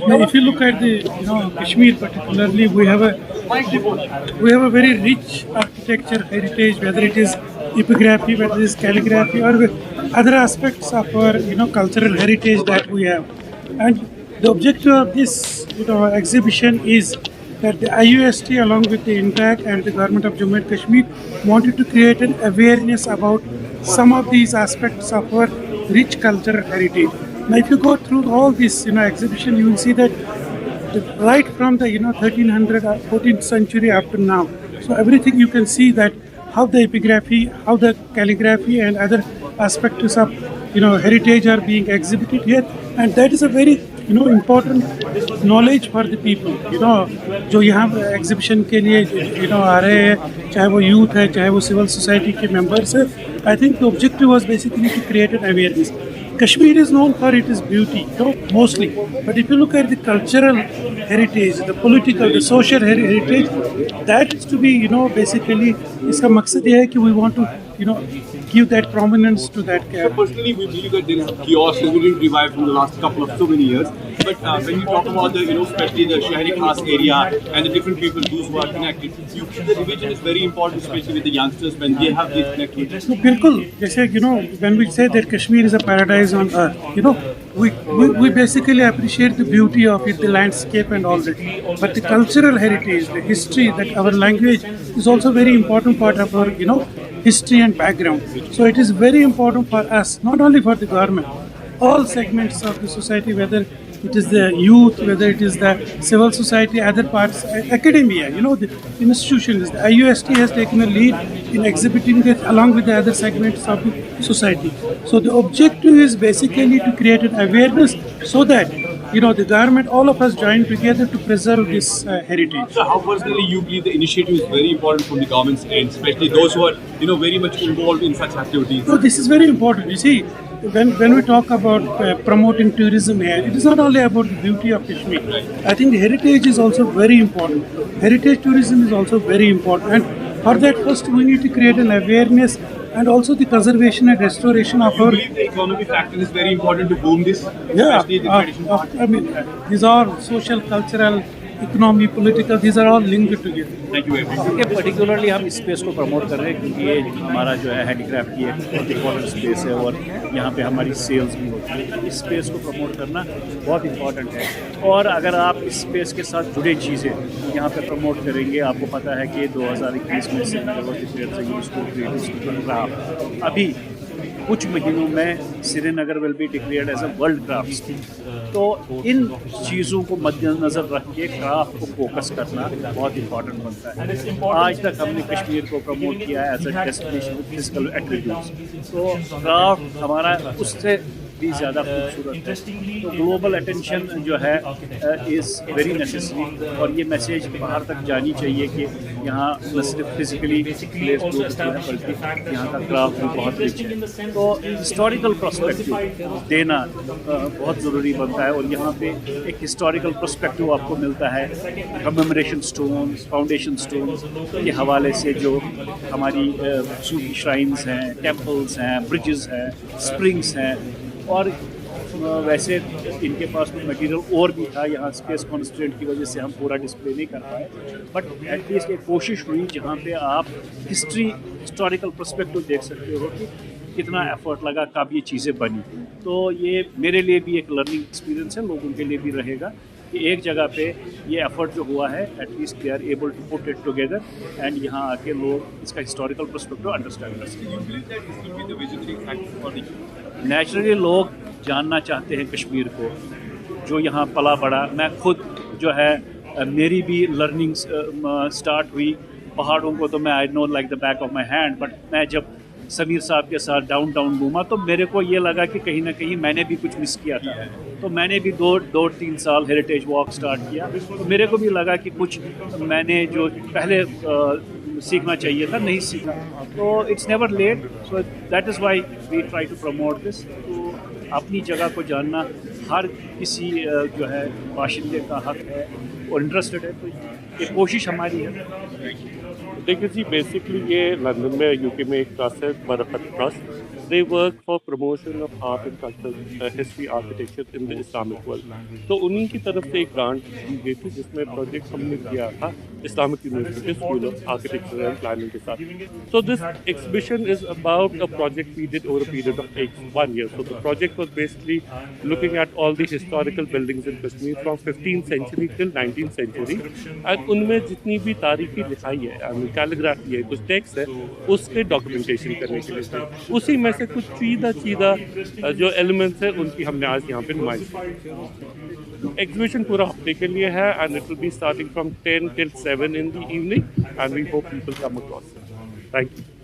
Now, if you look at the Kashmir particularly, we have a very rich architecture heritage, whether it is epigraphy, whether it is calligraphy, or other aspects of our cultural heritage that we have. And the objective of this exhibition is that the IUST along with the INTAC and the government of Jammu and Kashmir wanted to create an awareness about some of these aspects of our rich cultural heritage. Now, if you go through all this exhibition, you will see that right from the 1300 or 14th century up to now. So everything you can see that how the epigraphy, how the calligraphy and other aspects of heritage are being exhibited here, and that is a very important knowledge for the people. जो यहाँ exhibition के लिए आ रहे हैं, चाहे वो youth है, चाहे वो सिविल सोसाइटी के मेंबर्स है. I think the objective was basically to create an awareness. Kashmir is known for its beauty, mostly. But if you look at the cultural heritage, the political, the social heritage, that is to be, basically, इसका मकसद ये है कि we want to, give that prominence to that. So personally, we believe that there is chaos has been revived from the last couple of so many years. But when you talk about the, especially the Shahri Khas area and the different people, those who are connected, you feel the religion is very important, especially with the youngsters when they have this connectivity. So, बिल्कुल, जैसे when we say that Kashmir is a paradise on earth, we basically appreciate the beauty of it, the landscape and all that. But the cultural heritage, the history, that our language is also very important part of our, history and background. So it is very important for us, not only for the government, all segments of the society, whether it is the youth, whether it is the civil society, other parts, academia, the institutions. The IUST has taken a lead in exhibiting it along with the other segments of the society. So the objective is basically to create an awareness so that the government, all of us join together to preserve this heritage. So how personally you believe the initiative is very important from the government's end, especially those who are very much involved in such activities? So this is very important. You see, when we talk about promoting tourism here, it is not only about the beauty of Kashmir. I think the heritage is also very important. Heritage tourism is also very important, and for that first we need to create an awareness and also the conservation and restoration of our. You believe the economic factor is very important to boom this? Yeah, Especially the traditional part? I mean, these are social, cultural, economy, political, these are all linked together. Thank you very much. ये particularly हम इस space को promote कर रहे हैं क्योंकि ये हमारा जो है हैंडीक्राफ्ट की एक बहुत इंपॉर्टेंट स्पेस है और यहाँ पे हमारी सेल्स भी होती है. इस स्पेस को प्रमोट करना बहुत इंपॉर्टेंट है और अगर आप इस स्पेस के साथ जुड़े चीज़ें यहाँ पे प्रमोट करेंगे, आपको पता है कि 2021 में श्रीनगर क्राफ्ट अभी कुछ महीनों में Srinagar will be declared as a world craft. तो इन चीज़ों को मद्देनज़र रख के क्राफ्ट को फोकस करना बहुत इंपॉर्टेंट बनता है. आज तक हमने कश्मीर को प्रमोट किया है as a destination with physical attributes. तो क्राफ्ट हमारा उससे भी ज़्यादा खूबसूरत है. तो ग्लोबल अटेंशन जो है इज़ वेरी नेसेसरी और ये मैसेज बाहर तक जानी चाहिए कि यहाँ न सिर्फ फिजिकली प्लेस ग्रोथ है बल्कि यहाँ का क्राफ्ट भी बहुत रिच है. तो हिस्टोरिकल पर्सपेक्टिव देना बहुत ज़रूरी बनता है और यहाँ पे एक हिस्टोरिकल पर्सपेक्टिव आपको मिलता है. कमेमोरेशन स्टोन्स, फाउंडेशन स्टोन्स के हवाले से जो हमारी सूफी श्राइन्स हैं, टेम्पल्स हैं, ब्रिजेस हैं, स्प्रिंग्स हैं और वैसे इनके पास में मटेरियल और भी था. यहाँ स्पेस कॉन्स्ट्रेंट की वजह से हम पूरा डिस्प्ले नहीं कर पाए, बट एटलीस्ट एक कोशिश हुई जहाँ पे आप हिस्टोरिकल पर्सपेक्टिव देख सकते हो कि कितना एफर्ट लगा, कब ये चीज़ें बनी. तो ये मेरे लिए भी एक लर्निंग एक्सपीरियंस है, लोगों के लिए भी रहेगा कि एक जगह पे ये एफर्ट जो हुआ है at least they are able to put it together and यहाँ आके लोग इसका हिस्टोरिकल पर्सपेक्टिव अंडरस्टैंड कर सकें. नेचुरली लोग जानना चाहते हैं कश्मीर को, जो यहाँ पला बड़ा. मैं खुद जो है मेरी भी लर्निंग स्टार्ट हुई पहाड़ों को, तो मैं I know like the back of my hand. But मैं जब समीर साहब के साथ डाउनटाउन घूमा तो मेरे को ये लगा कि कहीं ना कहीं मैंने भी कुछ मिस किया था. तो मैंने भी 2-3 साल हेरिटेज वॉक स्टार्ट किया. तो मेरे को भी लगा कि कुछ मैंने जो पहले सीखना चाहिए था नहीं सीखा. तो it's never late. So that is why we try to promote this. तो अपनी जगह को जानना हर किसी जो है बाशिंदे का हक है और इंटरेस्टेड है. तो ये कोशिश हमारी है. देखिए जी, बेसिकली ये लंदन में यूके में एक ट्रस्ट है, मरफत trust. they work for promotion of art and culture, history, architecture in the Islamic world. तो उन्हीं की तरफ से एक ग्रांट दी गई थी जिसमें प्रोजेक्ट हमने किया था Islamic University School of Architecture and Planning के साथ. So this exhibition is about a project we did over a period of 1 year. So the project was basically looking at all the historical buildings in Kashmir from 15th century till 19th century, and उनमें जितनी भी तारीखी लिखाई है, calligraphy है, कुछ text है, उसके डॉक्यूमेंटेशन करने के लिए थे. उसी में से कुछ चीदा जो एलिमेंट्स है उनकी हमने आज यहाँ पे नुमाइश की. एग्जीबिशन पूरा हफ्ते के लिए है and it will be starting from 10 till 7 in the evening and we hope people come across. Thank you.